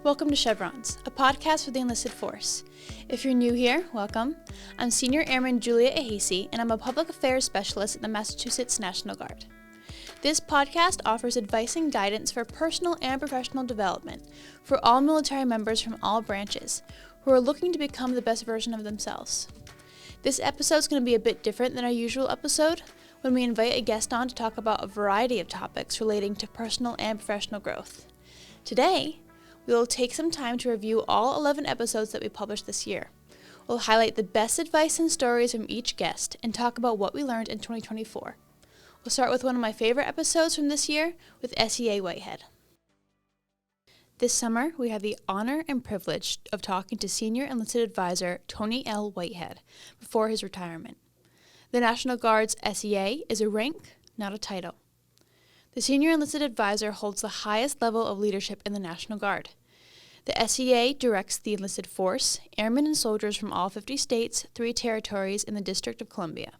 Welcome to Chevrons, a podcast for the enlisted force. If you're new here, welcome. I'm Senior Airman Julia Ahasi, and I'm a Public Affairs Specialist at the Massachusetts National Guard. This podcast offers advice and guidance for personal and professional development for all military members from all branches who are looking to become the best version of themselves. This episode is going to be a bit different than our usual episode when we invite a guest on to talk about a variety of topics relating to personal and professional growth. Today, we will take some time to review all 11 episodes that we published this year. We'll highlight the best advice and stories from each guest and talk about what we learned in 2024. We'll start with one of my favorite episodes from this year with SEA Whitehead. This summer, we have the honor and privilege of talking to Senior Enlisted Advisor Tony L. Whitehead before his retirement. The National Guard's SEA is a rank, not a title. The Senior Enlisted Advisor holds the highest level of leadership in the National Guard. The SEA directs the enlisted force, airmen and soldiers from all 50 states, 3 territories, in the District of Columbia.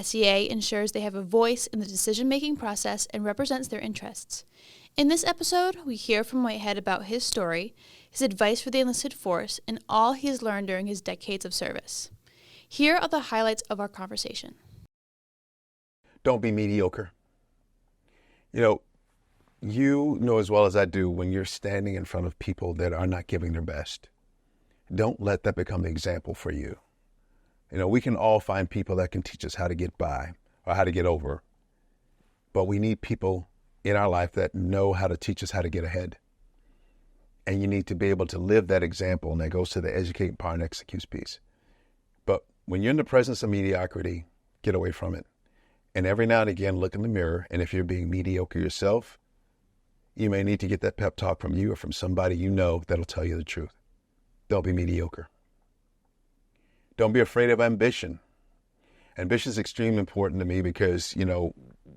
SEA ensures they have a voice in the decision-making process and represents their interests. In this episode, we hear from Whitehead about his story, his advice for the enlisted force, and all he has learned during his decades of service. Here are the highlights of our conversation. Don't be mediocre. You know as well as I do when you're standing in front of people that are not giving their best. Don't let that become the example for you. We can all find people that can teach us how to get by or how to get over. But we need people in our life that know how to teach us how to get ahead. And you need to be able to live that example, and that goes to the educate, empower, and execute piece. But when you're in the presence of mediocrity, get away from it. And every now and again, look in the mirror, and if you're being mediocre yourself, you may need to get that pep talk from you or from somebody you know that'll tell you the truth. Don't be mediocre. Don't be afraid of ambition. Ambition is extremely important to me because,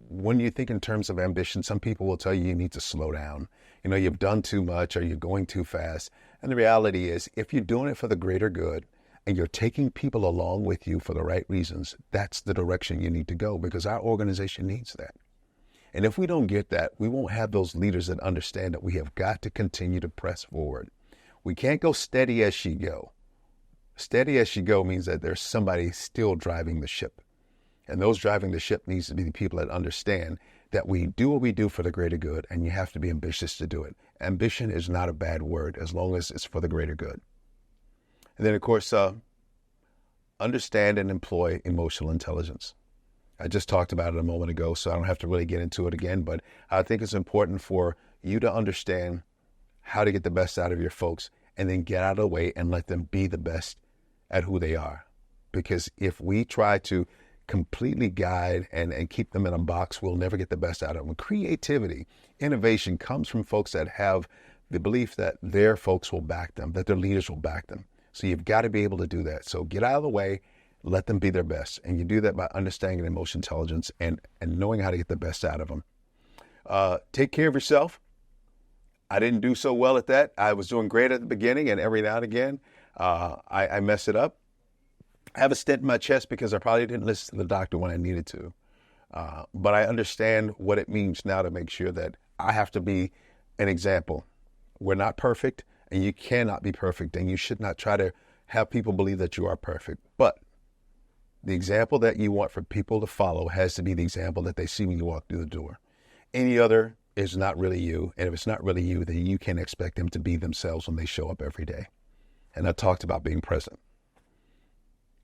when you think in terms of ambition, some people will tell you need to slow down. You've done too much or you're going too fast. And the reality is, if you're doing it for the greater good and you're taking people along with you for the right reasons, that's the direction you need to go because our organization needs that. And if we don't get that, we won't have those leaders that understand that we have got to continue to press forward. We can't go steady as she go. Steady as she go means that there's somebody still driving the ship. And those driving the ship needs to be the people that understand that we do what we do for the greater good, and you have to be ambitious to do it. Ambition is not a bad word as long as it's for the greater good. And then, of course, understand and employ emotional intelligence. I just talked about it a moment ago, so I don't have to really get into it again, but I think it's important for you to understand how to get the best out of your folks and then get out of the way and let them be the best at who they are. Because if we try to completely guide and keep them in a box, we'll never get the best out of them. Creativity, innovation comes from folks that have the belief that their folks will back them, that their leaders will back them. So you've got to be able to do that. So get out of the way, let them be their best. And you do that by understanding emotional intelligence and knowing how to get the best out of them. Take care of yourself. I didn't do so well at that. I was doing great at the beginning, and every now and again, I mess it up. I have a stent in my chest because I probably didn't listen to the doctor when I needed to. But I understand what it means now to make sure that I have to be an example. We're not perfect, and you cannot be perfect, and you should not try to have people believe that you are perfect. But the example that you want for people to follow has to be the example that they see when you walk through the door. Any other is not really you. And if it's not really you, then you can't expect them to be themselves when they show up every day. And I talked about being present.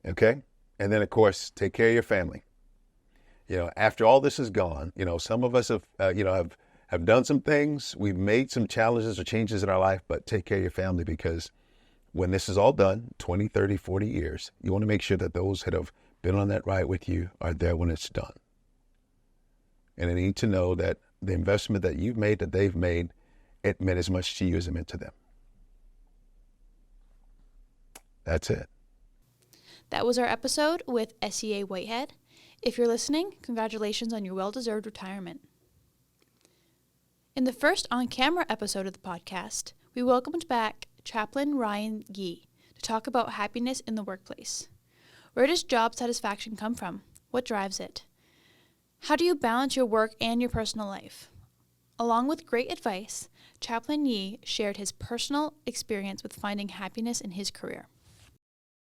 Okay? And then, of course, take care of your family. After all this is gone, some of us have done some things. We've made some challenges or changes in our life, but take care of your family because when this is all done, 20, 30, 40 years, you want to make sure that those that have been on that ride with you are there when it's done. And they need to know that the investment that you've made, that they've made, it meant as much to you as it meant to them. That's it. That was our episode with SEA Whitehead. If you're listening, congratulations on your well-deserved retirement. In the first on-camera episode of the podcast, we welcomed back Chaplain Ryan Yee to talk about happiness in the workplace. Where does job satisfaction come from? What drives it? How do you balance your work and your personal life? Along with great advice, Chaplain Yee shared his personal experience with finding happiness in his career.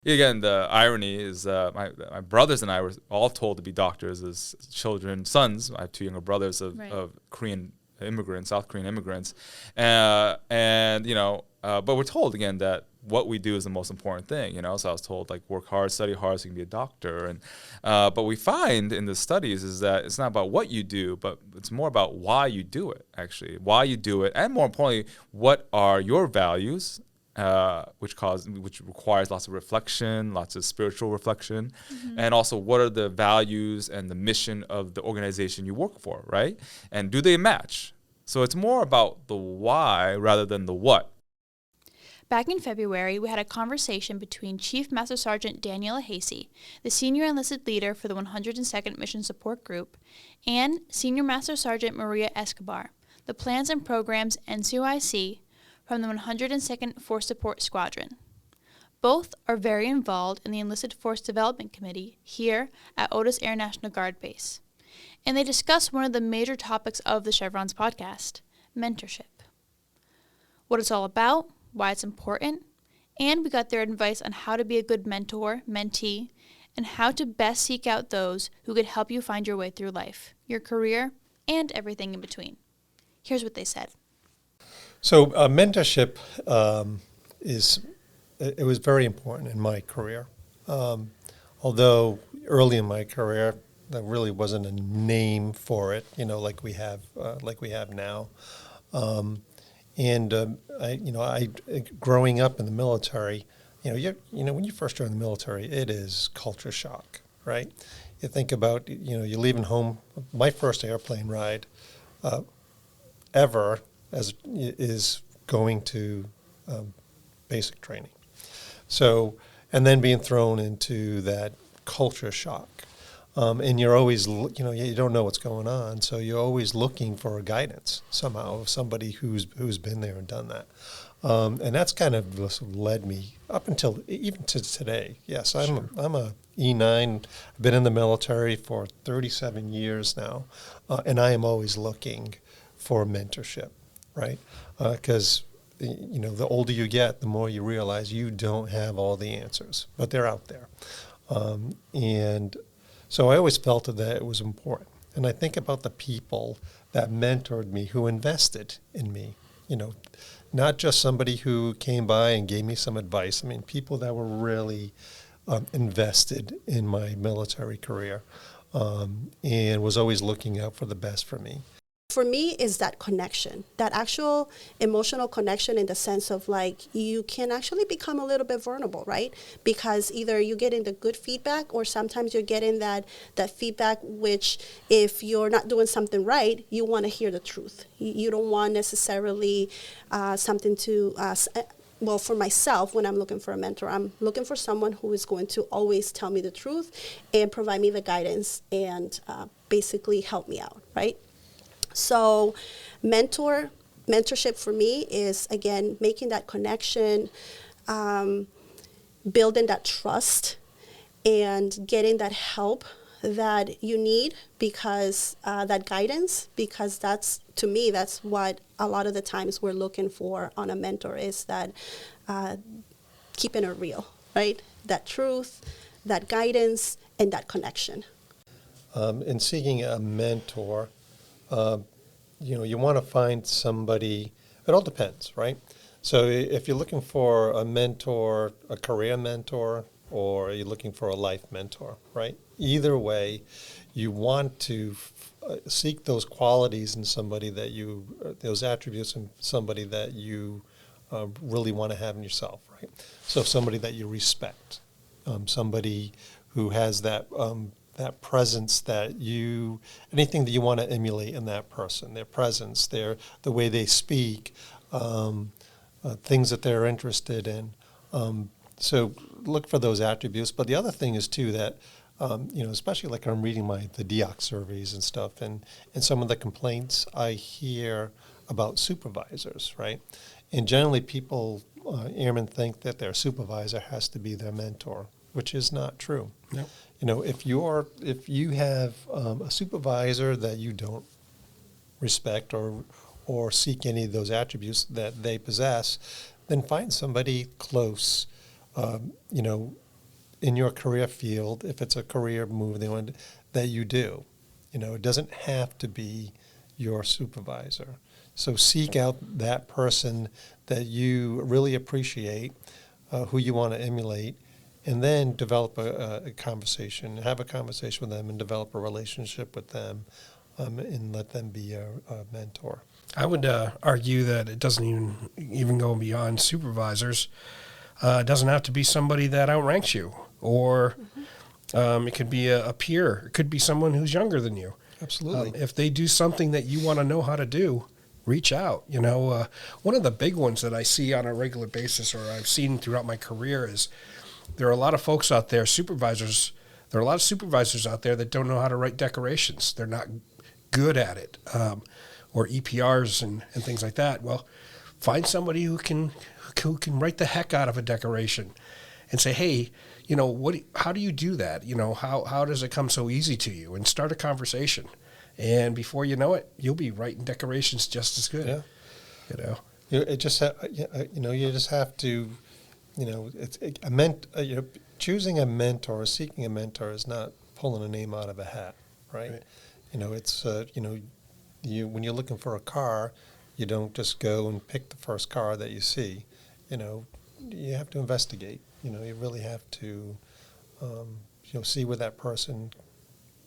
Again, the irony is my brothers and I were all told to be doctors as children, sons. I have two younger brothers of Korean immigrants, South Korean immigrants. But we're told, again, that what we do is the most important thing, So I was told, work hard, study hard so you can be a doctor. And but we find in the studies is that it's not about what you do, but it's more about why you do it, actually. Why you do it, and more importantly, what are your values, which requires lots of reflection, lots of spiritual reflection, and also what are the values and the mission of the organization you work for, right? And do they match? So it's more about the why rather than the what. Back in February, we had a conversation between Chief Master Sergeant Daniel Ahasi, the senior enlisted leader for the 102nd Mission Support Group, and Senior Master Sergeant Maria Escobar, the Plans and Programs NCOIC from the 102nd Force Support Squadron. Both are very involved in the Enlisted Force Development Committee here at Otis Air National Guard Base. And they discuss one of the major topics of the Chevrons podcast, mentorship. What it's all about, why it's important, and we got their advice on how to be a good mentor, mentee, and how to best seek out those who could help you find your way through life, your career, and everything in between. Here's what they said. So mentorship it was very important in my career. Although early in my career, there really wasn't a name for it, like we have now. I growing up in the military, when you first join the military, it is culture shock, right? You think about, you're leaving home. My first airplane ride ever is going to basic training. So, and then being thrown into that culture shock. And you're always, you don't know what's going on, so you're always looking for a guidance somehow of somebody who's been there and done that. And that's kind of led me up until even to today. Yes, I'm a E9. I've been in the military for 37 years now, and I am always looking for mentorship, right? Because the older you get, the more you realize you don't have all the answers, but they're out there, and so I always felt that it was important. And I think about the people that mentored me, who invested in me, not just somebody who came by and gave me some advice. I mean, people that were really invested in my military career and was always looking out for the best for me. For me, is that connection, that actual emotional connection, in the sense of you can actually become a little bit vulnerable, right? Because either you're getting the good feedback, or sometimes you're getting that feedback which, if you're not doing something right, you want to hear the truth. You don't want necessarily something to... Well, for myself, when I'm looking for a mentor, I'm looking for someone who is going to always tell me the truth and provide me the guidance and basically help me out, right? So mentorship for me is, again, making that connection, building that trust, and getting that help that you need, because that guidance, because to me, that's what a lot of the times we're looking for on a mentor, is that keeping it real, right? That truth, that guidance, and that connection. In seeking a mentor, you want to find somebody. It all depends, right? So if you're looking for a mentor, a career mentor, or you're looking for a life mentor, right? Either way, you want to seek those qualities in somebody those attributes in somebody that you really want to have in yourself, right? So somebody that you respect, somebody who has that presence anything that you want to emulate in that person, their presence, the way they speak, things that they're interested in. So look for those attributes. But the other thing is too that, especially I'm reading the DEOC surveys and stuff, and some of the complaints I hear about supervisors, right? And generally people, airmen, think that their supervisor has to be their mentor, which is not true. Yep. If you have a supervisor that you don't respect or or seek any of those attributes that they possess, then find somebody close, in your career field, if it's a career move that you do. It doesn't have to be your supervisor. So seek out that person that you really appreciate, who you want to emulate, and then develop a conversation, have a conversation with them and develop a relationship with them, and let them be a mentor. I would argue that it doesn't even go beyond supervisors. It doesn't have to be somebody that outranks you, or it could be a peer. It could be someone who's younger than you. Absolutely. If they do something that you want to know how to do, reach out. One of the big ones that I see on a regular basis, or I've seen throughout my career, is there are a lot of folks out there, supervisors. There are a lot of supervisors out there that don't know how to write decorations. They're not good at it, or EPRs and things like that. Well, find somebody who can write the heck out of a decoration, and say, hey, how do you do that? How does it come so easy to you? And start a conversation. And before you know it, you'll be writing decorations just as good. Yeah. You just have to, choosing a mentor, seeking a mentor is not pulling a name out of a hat, right? It's when you're looking for a car, you don't just go and pick the first car that you see. You have to investigate. You really have to, see where that person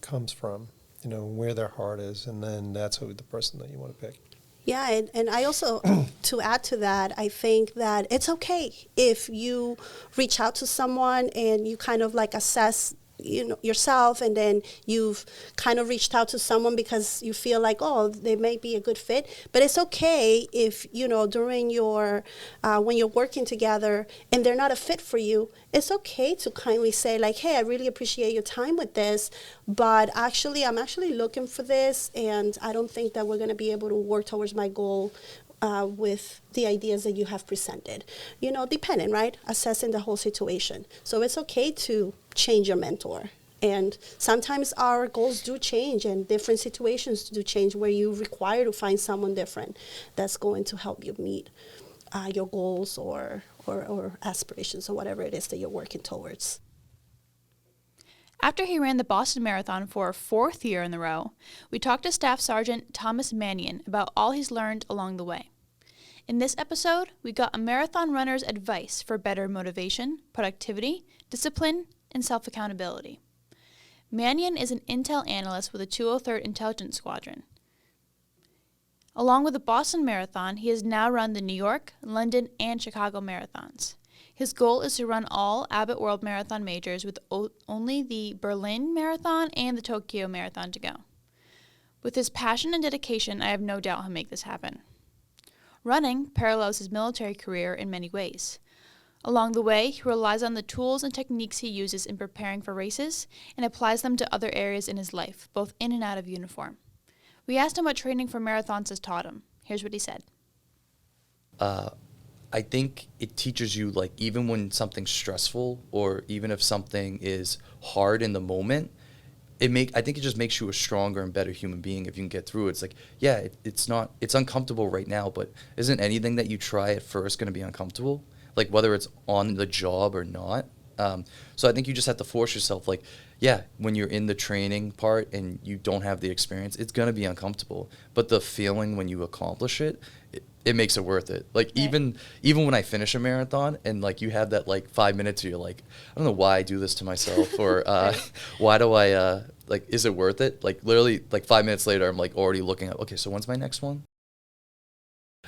comes from, where their heart is, and then that's the person that you want to pick. Yeah, and I also, to add to that, I think that it's okay if you reach out to someone and you kind of like assess yourself, and then you've kind of reached out to someone because you feel like, oh, they may be a good fit. But it's okay if, during your, when you're working together and they're not a fit for you, it's okay to kindly say like, hey, I really appreciate your time with this, but I'm actually looking for this, and I don't think that we're going to be able to work towards my goal with the ideas that you have presented. Depending, right? Assessing the whole situation. So it's okay to change your mentor. And sometimes our goals do change, and different situations do change where you require to find someone different that's going to help you meet your goals or aspirations or whatever it is that you're working towards. After he ran the Boston Marathon for a 4th year in a row, we talked to Staff Sergeant Thomas Mannion about all he's learned along the way. In this episode, we got a marathon runner's advice for better motivation, productivity, discipline, and self-accountability. Mannion is an intel analyst with the 203rd Intelligence Squadron. Along with the Boston Marathon, he has now run the New York, London, and Chicago marathons. His goal is to run all Abbott World Marathon majors with only the Berlin Marathon and the Tokyo Marathon to go. With his passion and dedication, I have no doubt he'll make this happen. Running parallels his military career in many ways. Along the way, he relies on the tools and techniques he uses in preparing for races and applies them to other areas in his life, both in and out of uniform. We asked him what training for marathons has taught him. Here's what he said. I think it teaches you, like, even when something's stressful, or even if something is hard in the moment, I think it just makes you a stronger and better human being if you can get through it. It's like, yeah, it's uncomfortable right now, but isn't anything that you try at first going to be uncomfortable? Like, whether it's on the job or not. So I think you just have to force yourself, like, yeah, when you're in the training part and you don't have the experience, it's going to be uncomfortable. But the feeling when you accomplish it, it makes it worth it. Like, right. even when I finish a marathon and, like, you have that, like, 5 minutes where you're like, I don't know why I do this to myself, or why do I, like, is it worth it? Like, literally, like, 5 minutes later, I'm, like, already looking at, okay, so when's my next one?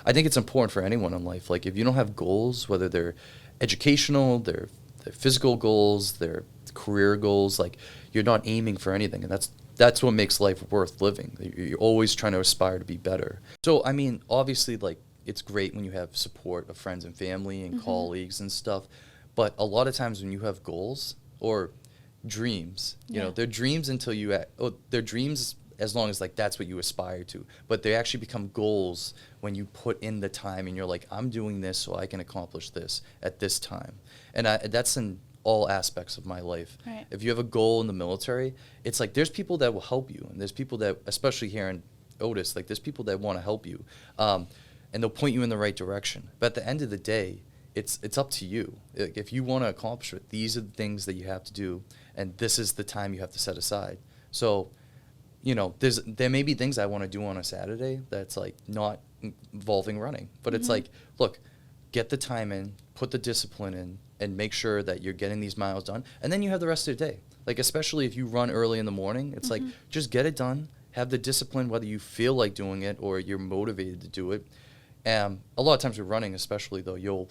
I think it's important for anyone in life. Like, if you don't have goals, whether they're educational, they're physical goals, they're career goals, like, you're not aiming for anything, and that's what makes life worth living. You're always trying to aspire to be better. So, I mean, obviously, like, it's great when you have support of friends and family and colleagues and stuff, but a lot of times when you have goals or dreams, you know, they're dreams until they're dreams as long as, like, that's what you aspire to, but they actually become goals when you put in the time and you're like, I'm doing this so I can accomplish this at this time. And that's in all aspects of my life. Right. If you have a goal in the military, it's like there's people that will help you, and there's people that, especially here Otis, like there's people that want to help you, and they'll point you in the right direction. But at the end of the day, it's up to you. Like, if you want to accomplish it, these are the things that you have to do, and this is the time you have to set aside. So, you know, there may be things I want to do on a Saturday that's like not involving running, but it's like, look, get the time in, put the discipline in, and make sure that you're getting these miles done, and then you have the rest of the day. Like, especially if you run early in the morning, it's like, just get it done, have the discipline, whether you feel like doing it or you're motivated to do it. And a lot of times with running, especially though, you'll,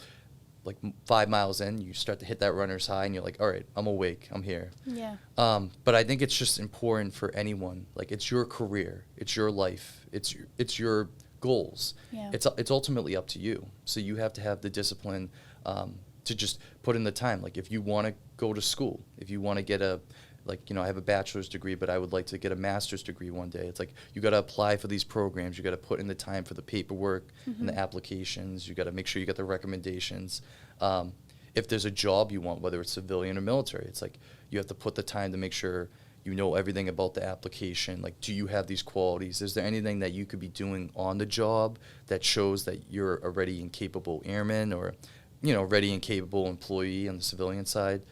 like 5 miles in, you start to hit that runner's high, and you're like, all right, I'm awake, I'm here. Yeah. But I think it's just important for anyone. Like, it's your career, it's your life, it's your goals. Yeah. It's ultimately up to you. So you have to have the discipline to just put in the time. Like, if you want to go to school, if you want to get I have a bachelor's degree, but I would like to get a master's degree one day. It's like, you got to apply for these programs. You got to put in the time for the paperwork and the applications. You got to make sure you get the recommendations. If there's a job you want, whether it's civilian or military, it's like, you have to put the time to make sure you know everything about the application. Like, do you have these qualities? Is there anything that you could be doing on the job that shows that you're a ready and capable airman, or, you know, ready and capable employee on the civilian side?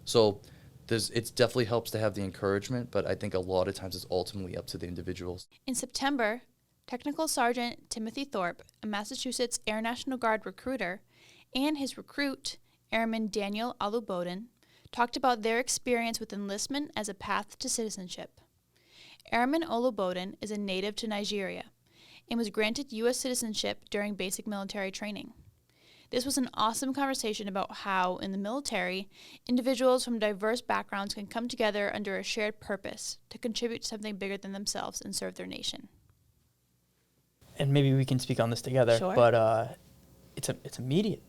So it definitely helps to have the encouragement, but I think a lot of times it's ultimately up to the individuals. In September, Technical Sergeant Timothy Thorpe, a Massachusetts Air National Guard recruiter, and his recruit, Airman Daniel Aluboden, talked about their experience with enlistment as a path to citizenship. Airman Oluboden is a native to Nigeria and was granted U.S. citizenship during basic military training. This was an awesome conversation about how, in the military, individuals from diverse backgrounds can come together under a shared purpose to contribute to something bigger than themselves and serve their nation. And maybe we can speak on this together, Sure. But it's immediate.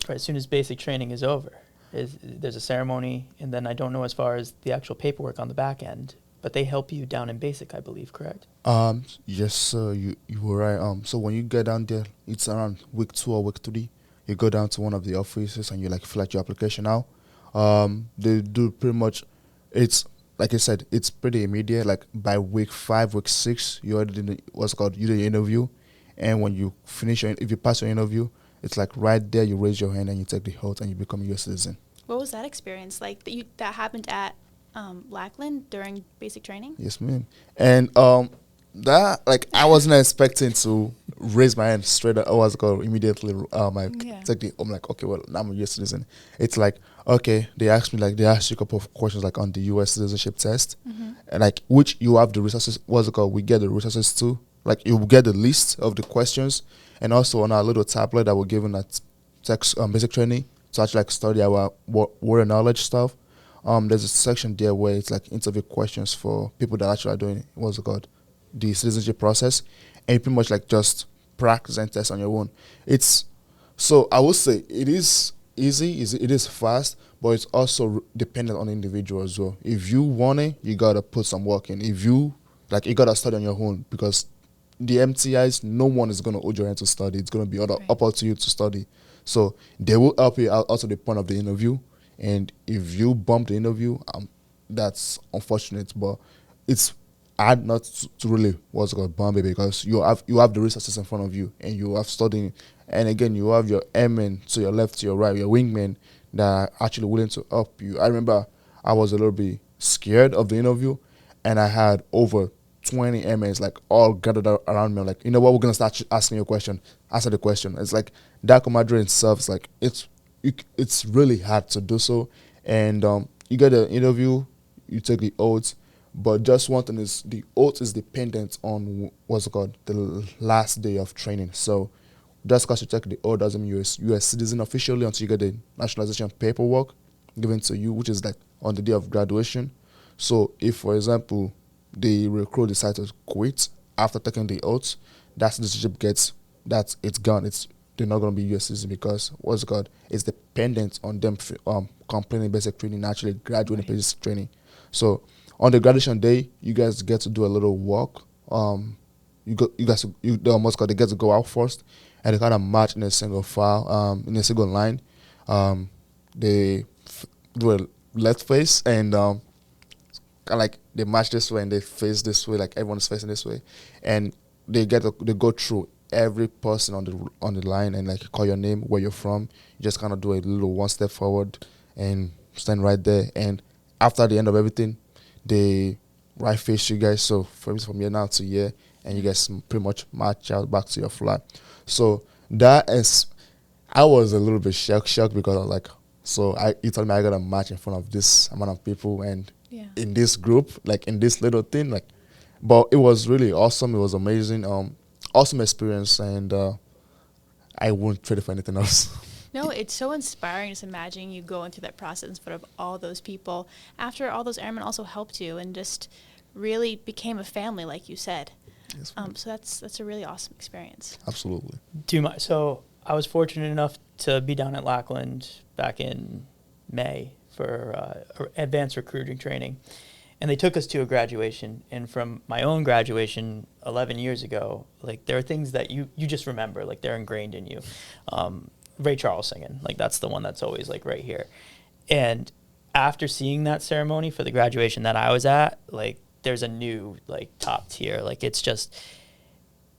Right, as soon as basic training is over, there's a ceremony, and then I don't know as far as the actual paperwork on the back end, but they help you down in basic, I believe, correct? Yes, sir, you were right. So when you get down there, it's around week 2 or week 3. You go down to one of the offices and you like fill out your application out. They do pretty much, it's like I said, it's pretty immediate. Like by week 5, week 6, you already did you did your interview, and when you finish, if you pass your interview, it's like right there you raise your hand and you take the oath and you become a U.S. citizen. What was that experience like that happened at Lackland during basic training? Yes, ma'am. And that, like, I wasn't expecting to raise my hand straight up. Immediately. I'm like, okay, well, now I'm a U.S. citizen. It's like, okay, they asked you a couple of questions like on the U.S. citizenship test, and like which you have the resources. We get the resources too. Like, you get the list of the questions, and also on our little tablet that we're given at basic training to actually like study our word and knowledge stuff. There's a section there where it's like interview questions for people that actually are doing the citizenship process, and you pretty much like just practice and test on your own. So I would say it is easy, it is fast, but it's also dependent on the individual as well. If you want it, you gotta put some work in. If you gotta study on your own, because the MTIs, no one is gonna hold your hand to study. It's gonna be up to you to study. So they will help you out to the point of the interview. And if you bump the interview, that's unfortunate, but it's hard not to really bump it, because you have the resources in front of you, and you have studying, and again you have your airmen to your left, to your right, your wingmen that are actually willing to help you. I remember I was a little bit scared of the interview, and I had over 20 airmen like all gathered around me. I'm like, you know what, we're gonna start asking you a question. Answer the question. It's like that camaraderie itself is like it's really hard to do so, and you get the interview, you take the oath, but just one thing is the oath is dependent on the last day of training. So just because you take the oath doesn't mean you're a U.S. citizen officially until you get the nationalization paperwork given to you, which is like on the day of graduation. So if, for example, the recruit decides to quit after taking the oath, that citizenship it's gone. They're not going to be U.S. citizens, because it's dependent on them completing basic training and actually graduating basic training. So on the graduation day, you guys get to do a little walk. They get to go out first, and they kind of march in a single file, in a single line. They do a left face, and like they march this way and they face this way, like everyone's facing this way, and they go through every person on the line and like call your name, where you're from. You just kind of do a little one step forward and stand right there. And after the end of everything, they right face you guys. So from here now to here, and you guys pretty much march out back to your flag. So that is, I was a little bit shocked because I was like, so you told me I gotta march in front of this amount of people and in this group, like in this little thing, like. But it was really awesome. It was amazing. Awesome experience, and I wouldn't trade it for anything else. No, it's so inspiring just imagining you going through that process in front of all those people after all those airmen also helped you and just really became a family, like you said. Yes, So that's a really awesome experience. absolutely. So I was fortunate enough to be down at Lackland back in May for advanced recruiting training. And they took us to a graduation. And from my own graduation 11 years ago, like there are things that you just remember, like they're ingrained in you. Ray Charles singing, like that's the one that's always like right here. And after seeing that ceremony for the graduation that I was at, like there's a new like top tier. Like it's just,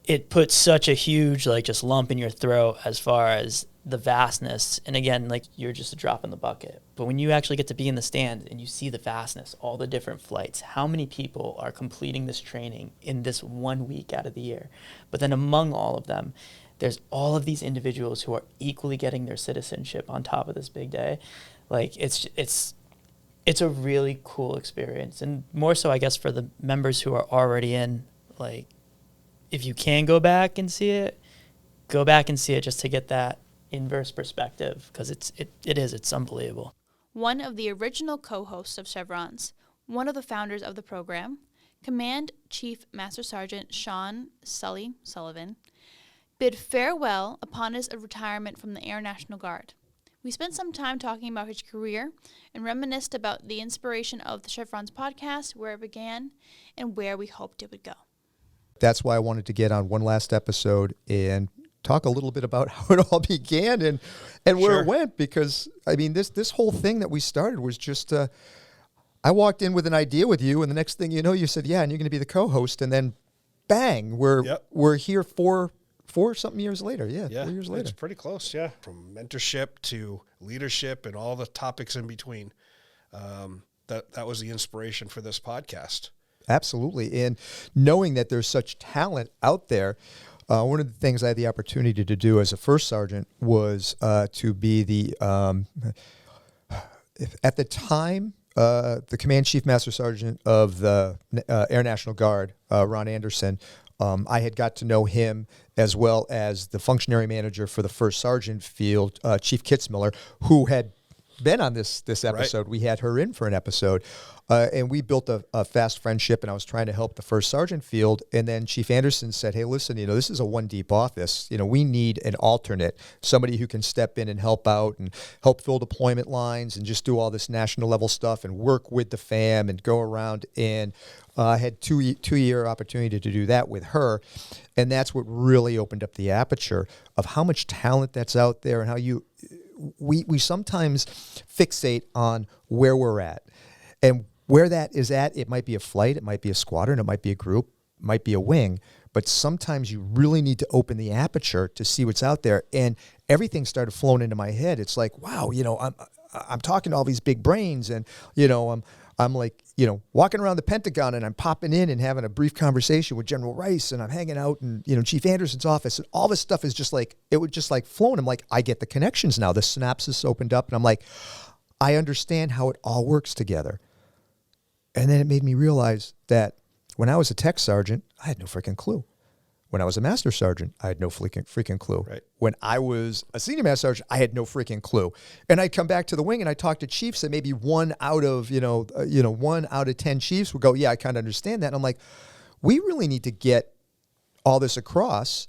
it puts such a huge like just lump in your throat as far as the vastness. And again, like you're just a drop in the bucket. But when you actually get to be in the stand and you see the vastness, all the different flights, how many people are completing this training in this 1 week out of the year? But then among all of them, there's all of these individuals who are equally getting their citizenship on top of this big day. Like it's a really cool experience. And more so, I guess, for the members who are already in, like, if you can go back and see it, go back and see it just to get that inverse perspective, because it's unbelievable. One of the original co-hosts of Chevrons, one of the founders of the program, Command Chief Master Sergeant Sean Sully Sullivan, bid farewell upon his retirement from the Air National Guard. We spent some time talking about his career and reminisced about the inspiration of the Chevrons podcast, where it began, and where we hoped it would go. That's why I wanted to get on one last episode and talk a little bit about how it all began and where it went, because I mean this whole thing that we started was just I walked in with an idea with you, and the next thing you know, you said, yeah, and you're going to be the co-host, and then bang, we're here four something years later. 4 years later. It's pretty close, from mentorship to leadership and all the topics in between. That was the inspiration for this podcast. Absolutely. And knowing that there's such talent out there, one of the things I had the opportunity to do as a first sergeant was to be the, at the time, the Command Chief Master Sergeant of the Air National Guard, Ron Anderson. I had got to know him as well as the functionary manager for the First Sergeant Field, Chief Kitzmiller, who had been on this episode. Right. We had her in for an episode. And we built a fast friendship, and I was trying to help the First Sergeant Field. And then Chief Anderson said, hey, listen, this is a one deep office. We need an alternate, somebody who can step in and help out and help fill deployment lines and just do all this national level stuff and work with the FAM and go around. And I had two-year opportunity to do that with her. And that's what really opened up the aperture of how much talent that's out there and how we sometimes fixate on where we're at. And where that is at, it might be a flight, it might be a squadron, it might be a group, it might be a wing, but sometimes you really need to open the aperture to see what's out there. And everything started flowing into my head. It's like, wow, I'm talking to all these big brains, and I'm like, walking around the Pentagon, and I'm popping in and having a brief conversation with General Rice, and I'm hanging out in, Chief Anderson's office, and all this stuff is just like, it would just like flowing. I'm like, I get the connections now. The synapses opened up, and I'm like, I understand how it all works together. And then it made me realize that when I was a tech sergeant, I had no freaking clue. When I was a master sergeant, I had no freaking clue. Right. When I was a senior master sergeant, I had no freaking clue. And I'd come back to the wing and I'd talk to chiefs, and maybe 1 out of 10 chiefs would go, yeah, I kind of understand that. And I'm like, we really need to get all this across,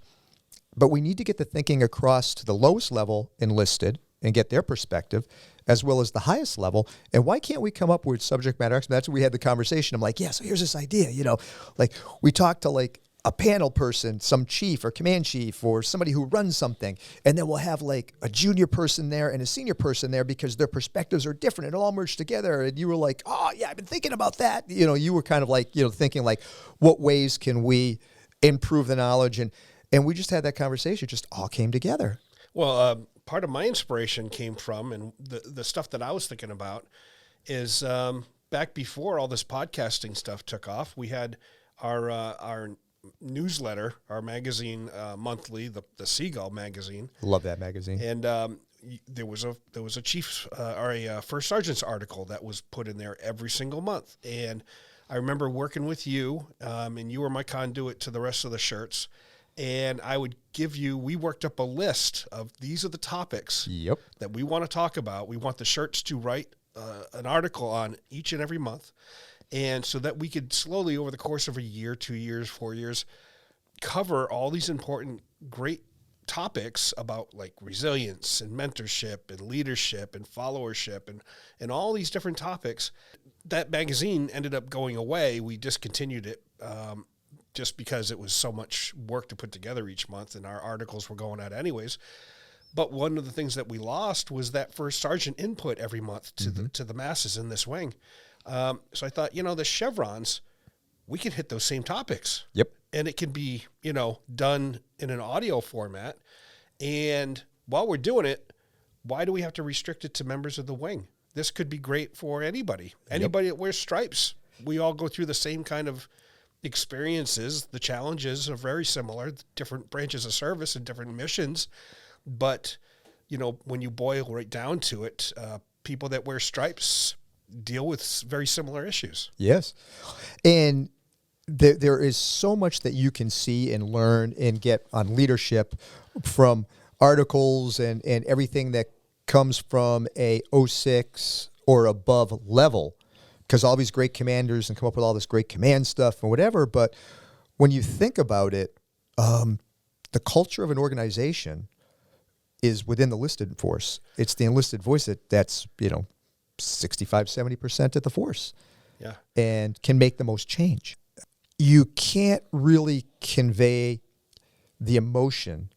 but we need to get the thinking across to the lowest level enlisted and get their perspective, as well as the highest level. And why can't we come up with subject matter experts? That's what we had the conversation. I'm like, yeah, so here's this idea, like we talked to like a panel person, some chief or command chief or somebody who runs something. And then we'll have like a junior person there and a senior person there because their perspectives are different. It all merged together. And you were like, oh, yeah, I've been thinking about that. You know, you were kind of like, you know, thinking like, what ways can we improve the knowledge? And we just had that conversation, just all came together. Well, part of my inspiration came from, and the stuff that I was thinking about is back before all this podcasting stuff took off, we had our newsletter, our magazine monthly, the Seagull magazine. Love that magazine. And there was a chief's or a first sergeant's article that was put in there every single month. And I remember working with you, and you were my conduit to the rest of the shirts. And I would we worked up a list of these are the topics that we want to talk about. We want the shirts to write an article on each and every month. And so that we could slowly, over the course of a year, 2 years, 4 years, cover all these important, great topics about like resilience and mentorship and leadership and followership and all these different topics. That magazine ended up going away. We discontinued it just because it was so much work to put together each month, and our articles were going out anyways. But one of the things that we lost was that first sergeant input every month to the masses in this wing. So I thought, the chevrons, we can hit those same topics. Yep. And it can be, done in an audio format. And while we're doing it, why do we have to restrict it to members of the wing? This could be great for anybody. Anybody that wears stripes. We all go through the same kind of experiences. The challenges are very similar, different branches of service and different missions. But, when you boil right down to it, people that wear stripes deal with very similar issues. Yes. And there is so much that you can see and learn and get on leadership from articles and everything that comes from a 06 or above level, because all these great commanders and come up with all this great command stuff and whatever. But when you think about it, the culture of an organization is within the enlisted force. It's the enlisted voice that's 65, 70% at the force. Yeah. And can make the most change. You can't really convey the emotion,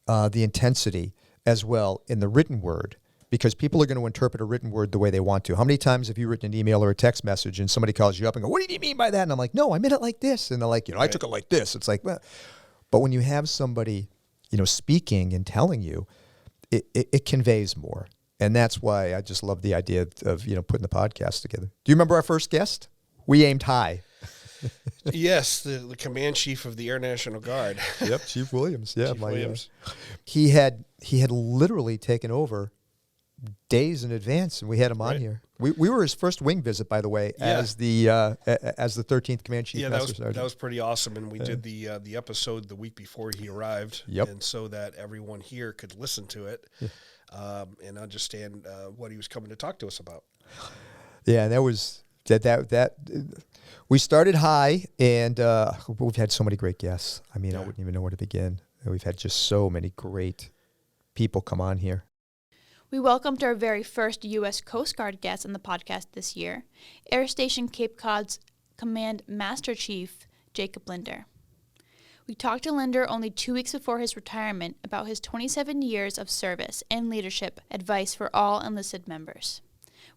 the intensity as well in the written word, because people are going to interpret a written word the way they want to. How many times have you written an email or a text message and somebody calls you up and go, what do you mean by that? And I'm like, no, I meant it like this. And they're like, I took it like this. It's like, well. But when you have somebody, speaking and telling you, it conveys more. And that's why I just love the idea of, putting the podcast together. Do you remember our first guest? We aimed high. Yes, the command chief of the Air National Guard. Yep, Chief Williams. Yeah, Chief Williams. He had literally taken over days in advance, and we had him on here. We were his first wing visit, by the way, as the 13th Command Chief Master Sergeant. That was pretty awesome, and we did the episode the week before he arrived, and so that everyone here could listen to it and understand what he was coming to talk to us about. Yeah, and that was that. We started high, and we've had so many great guests. I mean, I wouldn't even know where to begin. We've had just so many great people come on here. We welcomed our very first U.S. Coast Guard guest on the podcast this year, Air Station Cape Cod's Command Master Chief, Jacob Linder. We talked to Linder only 2 weeks before his retirement about his 27 years of service and leadership advice for all enlisted members.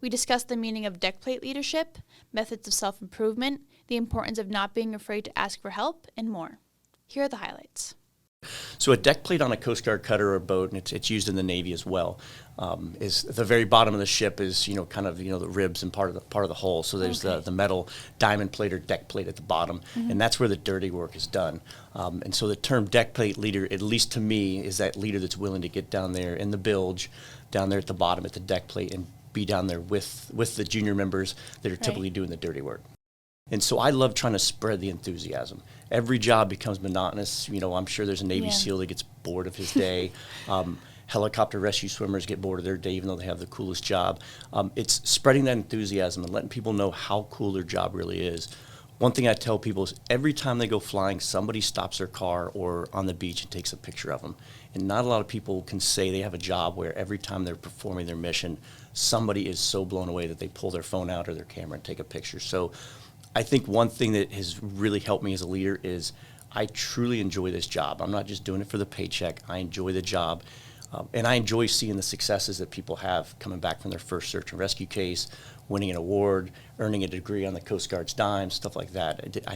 We discussed the meaning of deck plate leadership, methods of self-improvement, the importance of not being afraid to ask for help, and more. Here are the highlights. So a deck plate on a Coast Guard cutter or boat, and it's used in the Navy as well, is the very bottom of the ship is, kind of, the ribs and part of the hull. So there's the metal diamond plate or deck plate at the bottom, and that's where the dirty work is done. And so the term deck plate leader, at least to me, is that leader that's willing to get down there in the bilge, down there at the bottom at the deck plate, and be down there with the junior members that are typically doing the dirty work. And so I love trying to spread the enthusiasm. Every job becomes monotonous. I'm sure there's a Navy SEAL that gets bored of his day. Helicopter rescue swimmers get bored of their day even though they have the coolest job. It's spreading that enthusiasm and letting people know how cool their job really is. One thing I tell people is every time they go flying, somebody stops their car or on the beach and takes a picture of them. And not a lot of people can say they have a job where every time they're performing their mission, somebody is so blown away that they pull their phone out or their camera and take a picture. So I think one thing that has really helped me as a leader is I truly enjoy this job. I'm not just doing it for the paycheck. I enjoy the job. And I enjoy seeing the successes that people have coming back from their first search and rescue case, winning an award, earning a degree on the Coast Guard's dime, stuff like that.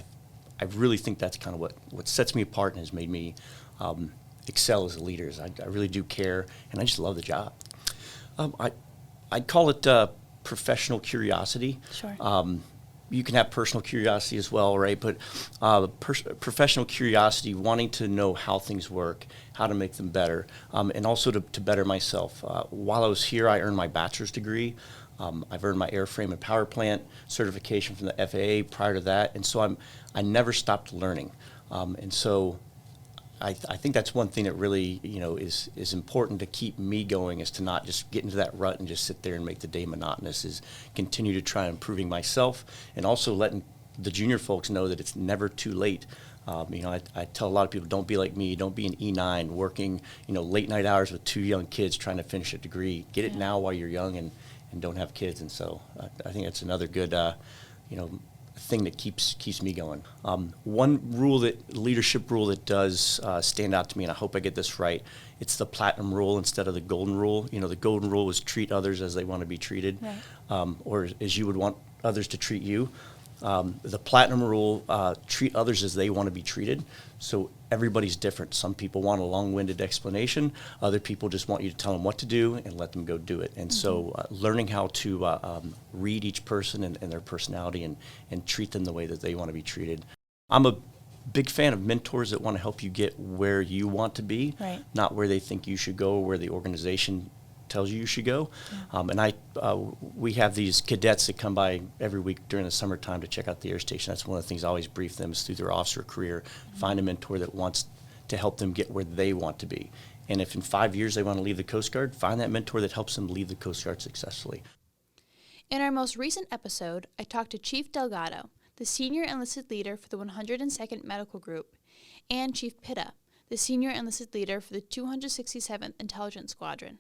I really think that's kind of what sets me apart and has made me excel as a leader. Is I really do care, and I just love the job. I'd call it professional curiosity. Sure. You can have personal curiosity as well, right? But professional curiosity, wanting to know how things work, how to make them better, and also to better myself. While I was here, I earned my bachelor's degree. I've earned my airframe and power plant certification from the FAA prior to that, and so I never stopped learning. And so I think that's one thing that really, is important to keep me going, is to not just get into that rut and just sit there and make the day monotonous, is continue to try improving myself, and also letting the junior folks know that it's never too late. I tell a lot of people, don't be like me, don't be an E9 working, late night hours with 2 young kids trying to finish a degree. Get it now while you're young and don't have kids. And so I think that's another good, thing that keeps me going. One leadership rule that does stand out to me, and I hope I get this right, it's the platinum rule instead of the golden rule. The golden rule was treat others as they want to be treated, right. Or as you would want others to treat you. The platinum rule, treat others as they want to be treated. So everybody's different. Some people want a long-winded explanation. Other people just want you to tell them what to do and let them go do it. And so learning how to read each person and their personality and treat them the way that they want to be treated. I'm a big fan of mentors that want to help you get where you want to be, right. Not where they think you should go or where the organization tells you should go. Yeah. We have these cadets that come by every week during the summertime to check out the air station. That's one of the things I always brief them, is through their officer career, find a mentor that wants to help them get where they want to be. And if in 5 years they want to leave the Coast Guard, find that mentor that helps them leave the Coast Guard successfully. In our most recent episode, I talked to Chief Delgado, the senior enlisted leader for the 102nd Medical Group, and Chief Pitta, the senior enlisted leader for the 267th Intelligence Squadron.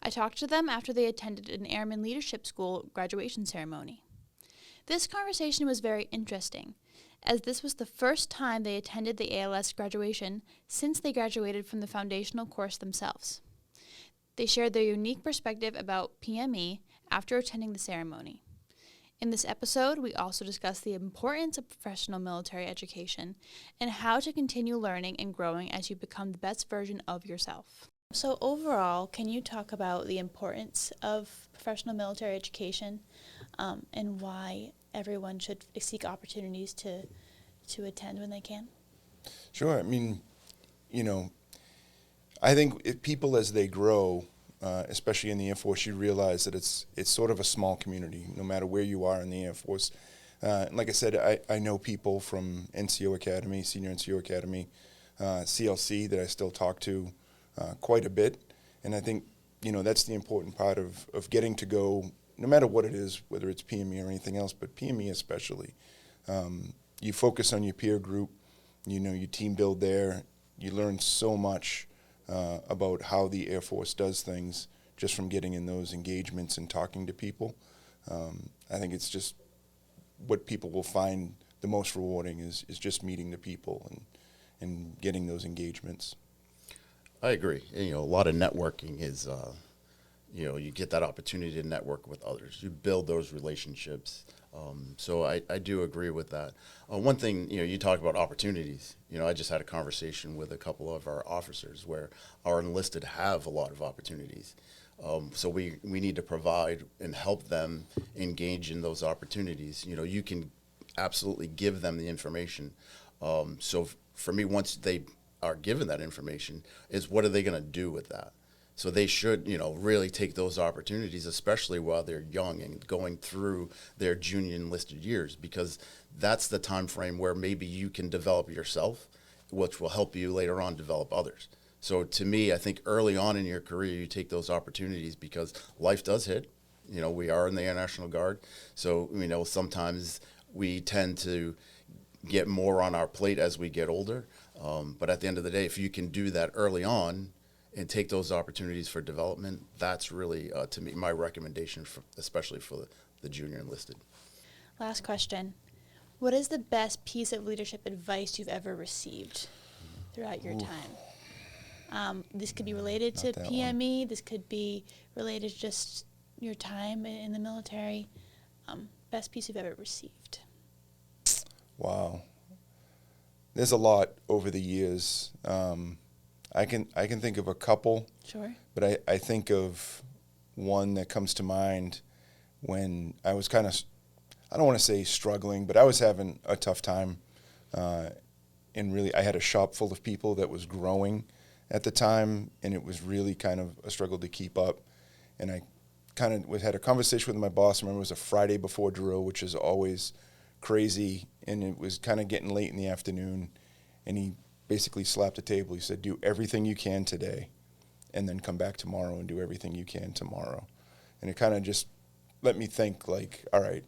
I talked to them after they attended an Airman Leadership School graduation ceremony. This conversation was very interesting, as this was the first time they attended the ALS graduation since they graduated from the foundational course themselves. They shared their unique perspective about PME after attending the ceremony. In this episode, we also discussed the importance of professional military education and how to continue learning and growing as you become the best version of yourself. So overall, can you talk about the importance of professional military education and why everyone should seek opportunities to attend when they can? Sure. I mean, I think if people, as they grow, especially in the Air Force, you realize that it's sort of a small community, no matter where you are in the Air Force. Like I said, I know people from NCO Academy, Senior NCO Academy, CLC, that I still talk to quite a bit. And I think, that's the important part of getting to go, no matter what it is, whether it's PME or anything else, but PME especially. You focus on your peer group, you team build there. You learn so much about how the Air Force does things just from getting in those engagements and talking to people. I think it's just what people will find the most rewarding is just meeting the people and getting those engagements. I agree. A lot of networking is, you get that opportunity to network with others. You build those relationships. So I do agree with that. One thing, you talk about opportunities. I just had a conversation with a couple of our officers where our enlisted have a lot of opportunities. So we need to provide and help them engage in those opportunities. You can absolutely give them the information. So for me, once they are given that information, is what are they going to do with that? So they should, really take those opportunities, especially while they're young and going through their junior enlisted years, because that's the time frame where maybe you can develop yourself, which will help you later on develop others. So to me, I think early on in your career, you take those opportunities because life does hit. We are in the Air National Guard, so sometimes we tend to get more on our plate as we get older. But at the end of the day, if you can do that early on and take those opportunities for development, that's really, to me, my recommendation, especially for the junior enlisted. Last question. What is the best piece of leadership advice you've ever received throughout your time? This could be related to PME. This could be related to just your time in the military. Best piece you've ever received. Wow. There's a lot over the years. I can think of a couple. Sure. But I think of one that comes to mind when I was kind of, I don't want to say struggling, but I was having a tough time. And really, I had a shop full of people that was growing at the time, and it was really kind of a struggle to keep up. And I kind of had a conversation with my boss. I remember it was a Friday before drill, which is always crazy, and it was kind of getting late in the afternoon, and he basically slapped the table. He said, do everything you can today, and then come back tomorrow and do everything you can tomorrow. And it kind of just let me think, like, all right,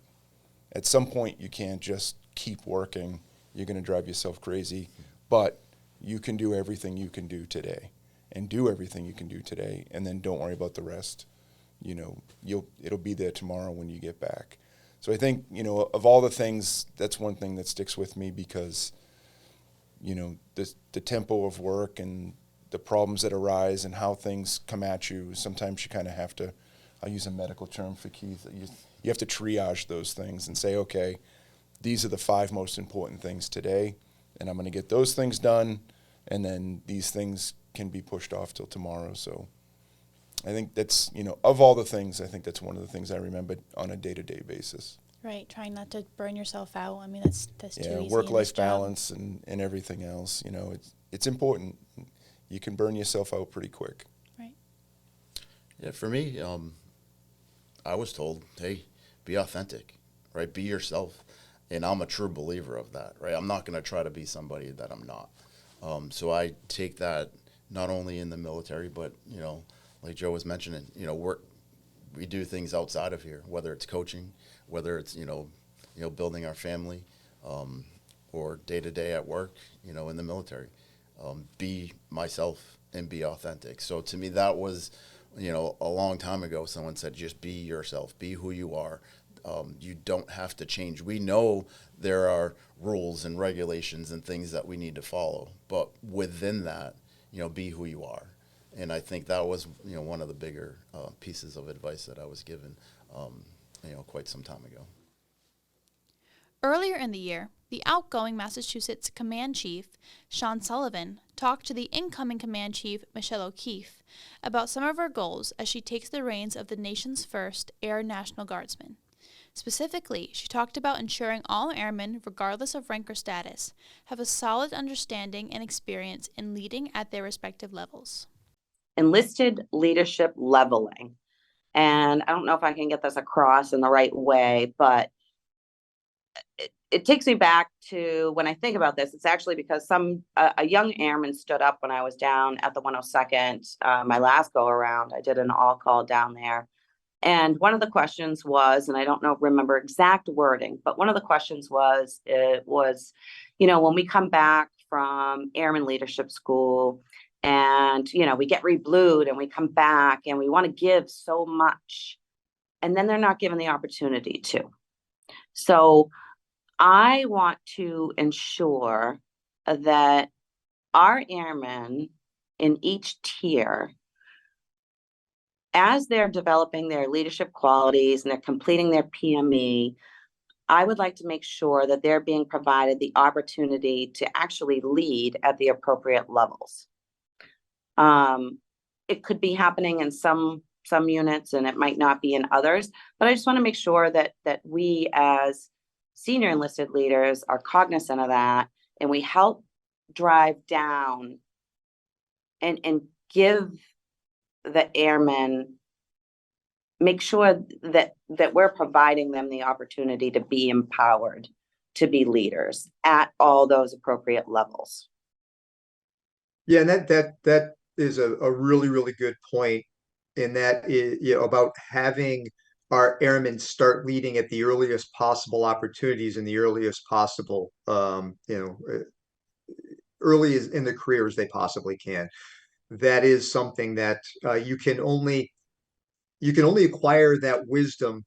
at some point you can't just keep working. You're going to drive yourself crazy, but you can do everything you can do today, and do everything you can do today, and then don't worry about the rest. You know, it'll be there tomorrow when you get back. So I think, you know, of all the things, that's one thing that sticks with me, because, you know, the tempo of work and the problems that arise and how things come at you, sometimes you kind of have to, I'll use a medical term for Keith, you have to triage those things and say, okay, these are the 5 most important things today, and I'm going to get those things done, and then these things can be pushed off till tomorrow. So I think that's, you know, of all the things, I think that's one of the things I remember on a day-to-day basis. Right, trying not to burn yourself out. I mean, that's too easy. Yeah, work-life balance and everything else, you know, it's important. You can burn yourself out pretty quick. Right. Yeah, for me, I was told, hey, be authentic, right? Be yourself. And I'm a true believer of that, right? I'm not going to try to be somebody that I'm not. So I take that not only in the military, but, you know, like Joe was mentioning, you know, we do things outside of here, whether it's coaching, whether it's, you know, building our family, or day to day at work, you know, in the military. Be myself and be authentic. So to me, that was, you know, a long time ago, someone said, just be yourself, be who you are. You don't have to change. We know there are rules and regulations and things that we need to follow, but within that, you know, be who you are. And I think that was, you know, one of the bigger pieces of advice that I was given, you know, quite some time ago. Earlier in the year, the outgoing Massachusetts Command Chief, Sean Sullivan, talked to the incoming Command Chief, Michelle O'Keefe, about some of her goals as she takes the reins of the nation's first Air National Guardsman. Specifically, she talked about ensuring all airmen, regardless of rank or status, have a solid understanding and experience in leading at their respective levels. Enlisted leadership leveling. And I don't know if I can get this across in the right way, but it takes me back to when I think about this. It's actually because a young airman stood up when I was down at the 102nd, my last go around. I did an all call down there. And one of the questions was, and I don't remember exact wording, but one of the questions was, you know, when we come back from Airman Leadership School and, you know, we get reblued and we come back and we want to give so much, and then they're not given the opportunity to. So I want to ensure that our airmen in each tier, as they're developing their leadership qualities and they're completing their PME, I would like to make sure that they're being provided the opportunity to actually lead at the appropriate levels. It could be happening in some units and it might not be in others, but I just want to make sure that we as senior enlisted leaders are cognizant of that, and we help drive down and give the airmen, make sure that we're providing them the opportunity to be empowered to be leaders at all those appropriate levels. Yeah, and that is a really, really good point. And that is, you know, about having our airmen start leading at the earliest possible opportunities in the earliest possible, early as in the career as they possibly can. That is something that you can only acquire that wisdom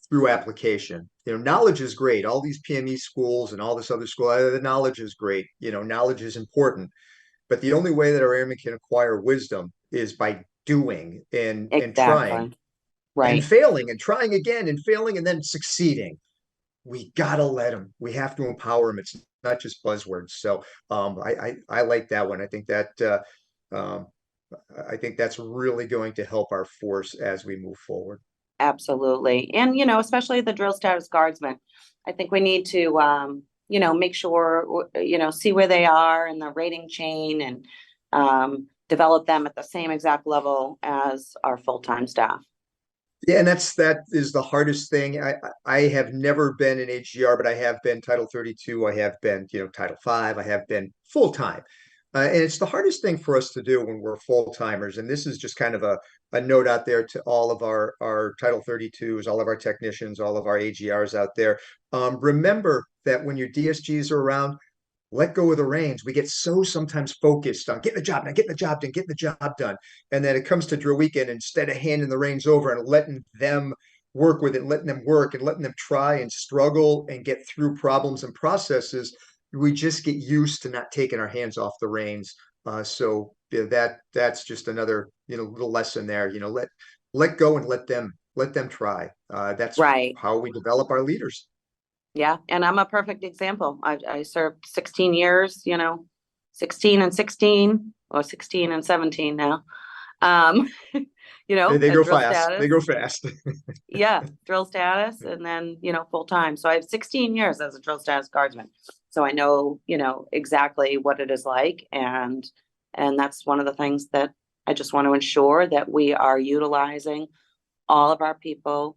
through application. Knowledge is great. All these PME schools and all this other school, the knowledge is great. Knowledge is important, but the only way that our airmen can acquire wisdom is by doing and trying Exactly. and Right. failing and trying again and failing and then succeeding. We gotta let them. We have to empower them. It's not just buzzwords. So I like that one. Um, I think that's really going to help our force as we move forward. Absolutely. And, especially the drill status guardsmen, I think we need to, make sure, see where they are in the rating chain and develop them at the same exact level as our full-time staff. Yeah, and that is the hardest thing. I have never been in HGR, but I have been Title 32. I have been, Title 5. I have been full time. And it's the hardest thing for us to do when we're full timers. And this is just kind of a note out there to all of our Title 32s, all of our technicians, all of our AGRs out there. Remember that when your DSGs are around, let go of the reins. We get so sometimes focused on getting the job done, getting the job done, getting the job done. And then it comes to drill weekend, instead of handing the reins over and letting them work with it, letting them work and letting them try and struggle and get through problems and processes, we just get used to not taking our hands off the reins. So that's just another little lesson there. Let go and let them try. That's Right. how we develop our leaders. Yeah. And I'm a perfect example. I served 16 years, 16 and 16 or 16 and 17 now. Um, They at go drill fast. They status. go fast. Yeah, drill status, and then, full time. So I have 16 years as a drill status guardsman. So I know, exactly what it is like. And that's one of the things that I just want to ensure that we are utilizing all of our people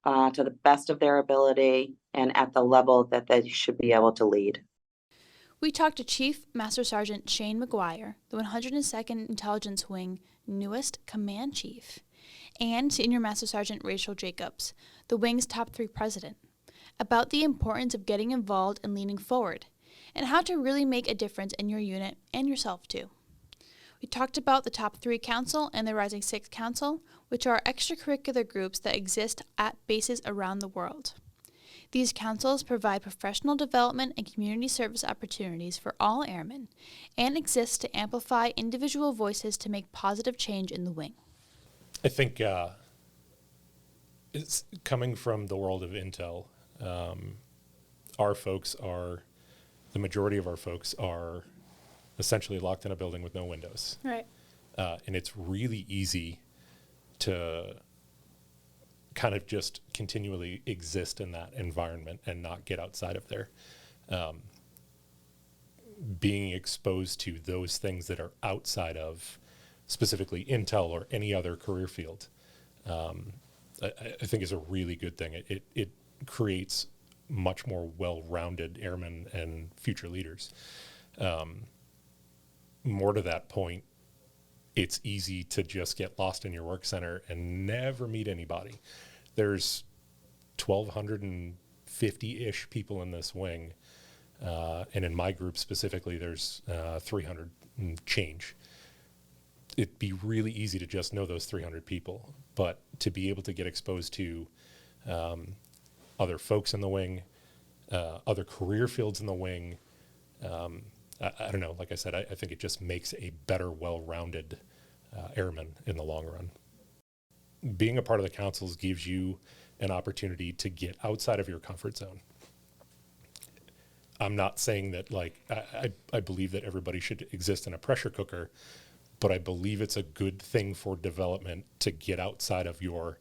to the best of their ability and at the level that they should be able to lead. We talked to Chief Master Sergeant Shane McGuire, the 102nd Intelligence Wing newest command chief, and Senior Master Sergeant Rachel Jacobs, the wing's top 3 president, about the importance of getting involved and leaning forward, and how to really make a difference in your unit and yourself too. We talked about the Top 3 Council and the Rising 6 Council, which are extracurricular groups that exist at bases around the world. These councils provide professional development and community service opportunities for all airmen and exist to amplify individual voices to make positive change in the wing. I think it's coming from the world of intel. The majority of our folks are essentially locked in a building with no windows. Right. And it's really easy to kind of just continually exist in that environment and not get outside of there. Being exposed to those things that are outside of specifically intel or any other career field, I think is a really good thing. It creates much more well-rounded airmen and future leaders. More to that point, it's easy to just get lost in your work center and never meet anybody. There's 1,250-ish people in this wing, and in my group specifically, there's 300 and change. It'd be really easy to just know those 300 people, but to be able to get exposed to other folks in the wing, other career fields in the wing, I don't know, like I said, I think it just makes a better, well-rounded airman in the long run. Being a part of the councils gives you an opportunity to get outside of your comfort zone. I'm not saying that, like, I believe that everybody should exist in a pressure cooker, but I believe it's a good thing for development to get outside of your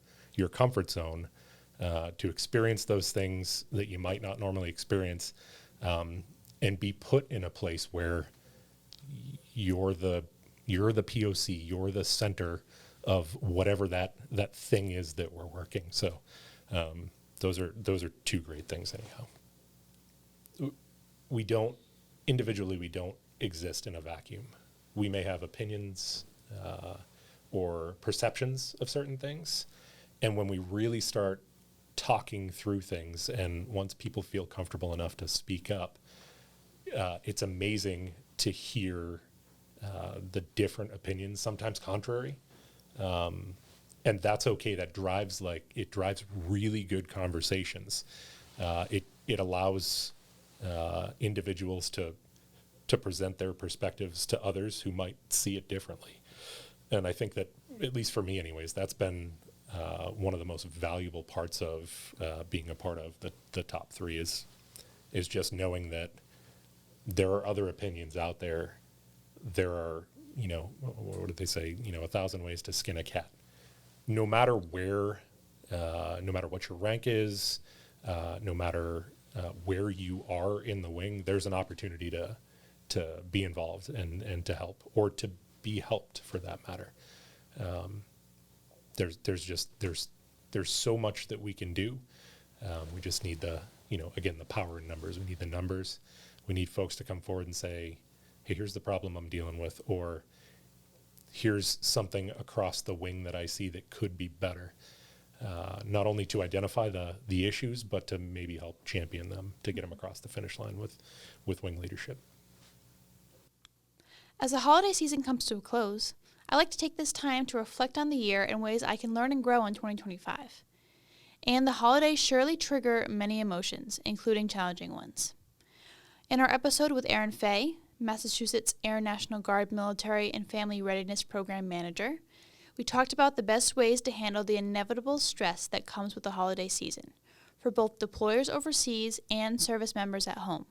comfort zone, to experience those things that you might not normally experience, and be put in a place where you're the POC, you're the center of whatever that thing is that we're working. So those are 2 great things anyhow. We don't exist in a vacuum. We may have opinions or perceptions of certain things, and when we really start talking through things, and once people feel comfortable enough to speak up, it's amazing to hear the different opinions, sometimes contrary, and that's okay. That drives really good conversations. It allows individuals to present their perspectives to others who might see it differently. And I think that, at least for me anyways, that's been one of the most valuable parts of being a part of the top three is just knowing that there are other opinions out there. There are, what did they say? 1,000 ways to skin a cat. No matter where, no matter what your rank is, no matter where you are in the wing, there's an opportunity to be involved and to help, or to be helped for that matter. There's so much that we can do. We just need again, the power in numbers. We need the numbers. We need folks to come forward and say, hey, here's the problem I'm dealing with, or here's something across the wing that I see that could be better. Not only to identify the issues, but to maybe help champion them to get them across the finish line with wing leadership. As the holiday season comes to a close, I like to take this time to reflect on the year and ways I can learn and grow in 2025. And the holidays surely trigger many emotions, including challenging ones. In our episode with Erin Fay, Massachusetts Air National Guard Military and Family Readiness Program Manager, we talked about the best ways to handle the inevitable stress that comes with the holiday season, for both deployers overseas and service members at home.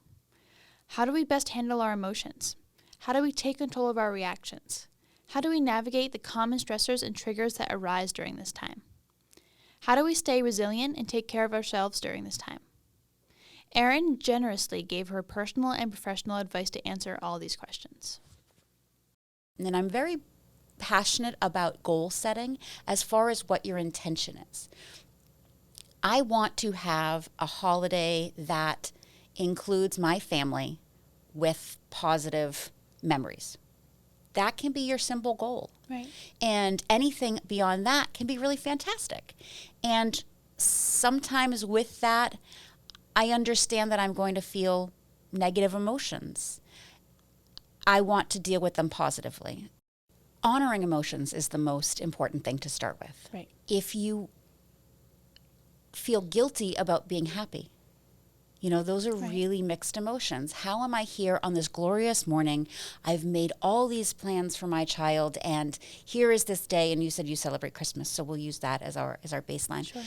How do we best handle our emotions? How do we take control of our reactions? How do we navigate the common stressors and triggers that arise during this time? How do we stay resilient and take care of ourselves during this time? Erin generously gave her personal and professional advice to answer all these questions. And I'm very passionate about goal setting as far as what your intention is. I want to have a holiday that includes my family with positive memories. That can be your simple goal. Right. And anything beyond that can be really fantastic. And sometimes with that, I understand that I'm going to feel negative emotions. I want to deal with them positively. Honoring emotions is the most important thing to start with. Right. If you feel guilty about being happy, those are really mixed emotions. How am I here on this glorious morning? I've made all these plans for my child, and here is this day, and you said you celebrate Christmas, so we'll use that as our baseline. Sure.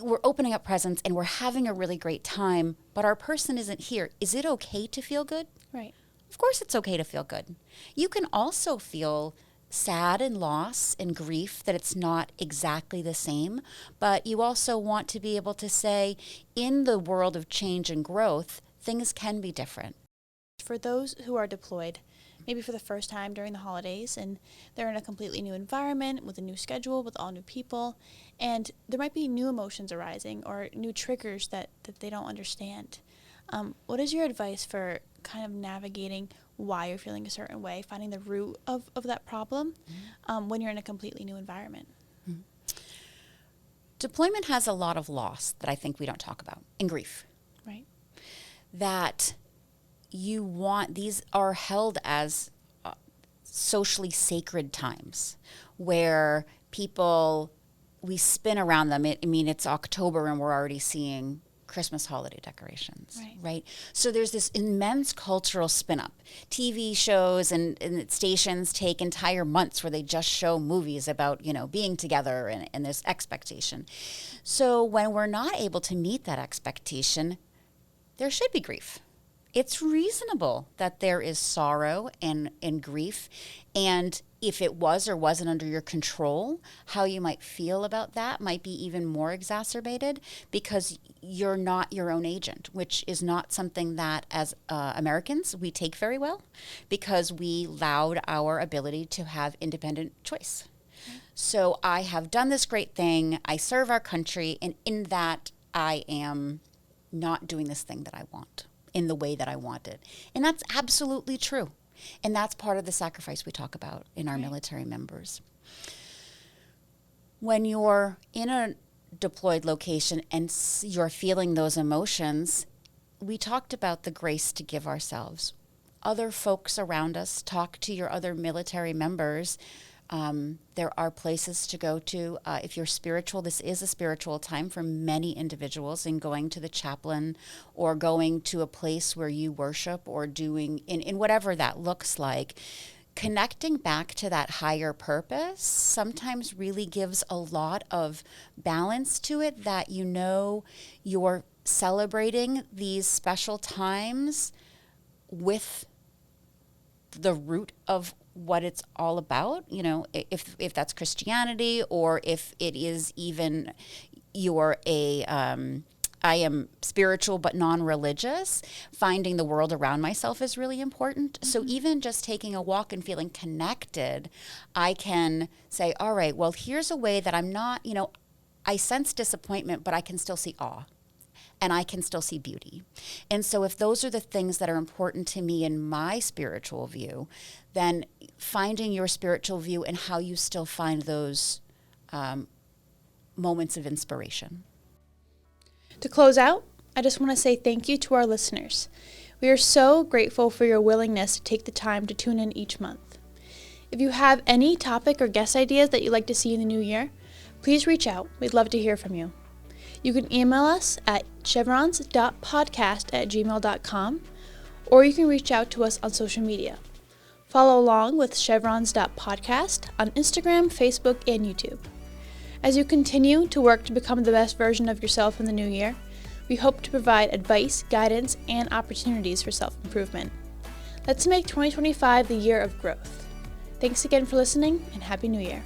We're opening up presents, and we're having a really great time, but our person isn't here. Is it okay to feel good? Right. Of course it's okay to feel good. You can also feel sad and loss and grief that it's not exactly the same, but you also want to be able to say, in the world of change and growth, things can be different. For those who are deployed, maybe for the first time during the holidays, and they're in a completely new environment with a new schedule, with all new people, and there might be new emotions arising or new triggers that they don't understand. What is your advice for kind of navigating why you're feeling a certain way, finding the root of that problem when you're in a completely new environment? Mm-hmm. Deployment has a lot of loss that I think we don't talk about, and grief. Right. That these are held as socially sacred times where we spin around them. It's October and we're already seeing Christmas holiday decorations, right? So there's this immense cultural spin up. TV shows and stations take entire months where they just show movies about, being together and this expectation. So when we're not able to meet that expectation, there should be grief. It's reasonable that there is sorrow and grief. And if it was or wasn't under your control, how you might feel about that might be even more exacerbated because you're not your own agent, which is not something that as Americans we take very well because we laud our ability to have independent choice. Mm-hmm. So I have done this great thing, I serve our country, and in that I am not doing this thing that I want in the way that I want it. And that's absolutely true. And that's part of the sacrifice we talk about in our military members. When you're in a deployed location and you're feeling those emotions, we talked about the grace to give ourselves. Other folks around us, talk to your other military members There are places to go to. If you're spiritual, this is a spiritual time for many individuals, and going to the chaplain or going to a place where you worship or doing in whatever that looks like, connecting back to that higher purpose sometimes really gives a lot of balance to it, that you know you're celebrating these special times with the root of what it's all about. You know, if that's Christianity, or if it is even you're I am spiritual but non-religious, finding the world around myself is really important. So even just taking a walk and feeling connected, I can say, all right, well, here's a way that I'm not, you know, I sense disappointment, but I can still see awe. And I can still see beauty. And so if those are the things that are important to me in my spiritual view, then finding your spiritual view and how you still find those moments of inspiration. To close out, I just want to say thank you to our listeners. We are so grateful for your willingness to take the time to tune in each month. If you have any topic or guest ideas that you'd like to see in the new year, please reach out. We'd love to hear from you. You can email us at chevrons.podcast@gmail.com, or you can reach out to us on social media. Follow along with chevrons.podcast on Instagram, Facebook, and YouTube. As you continue to work to become the best version of yourself in the new year, we hope to provide advice, guidance, and opportunities for self-improvement. Let's make 2025 the year of growth. Thanks again for listening, and Happy New Year.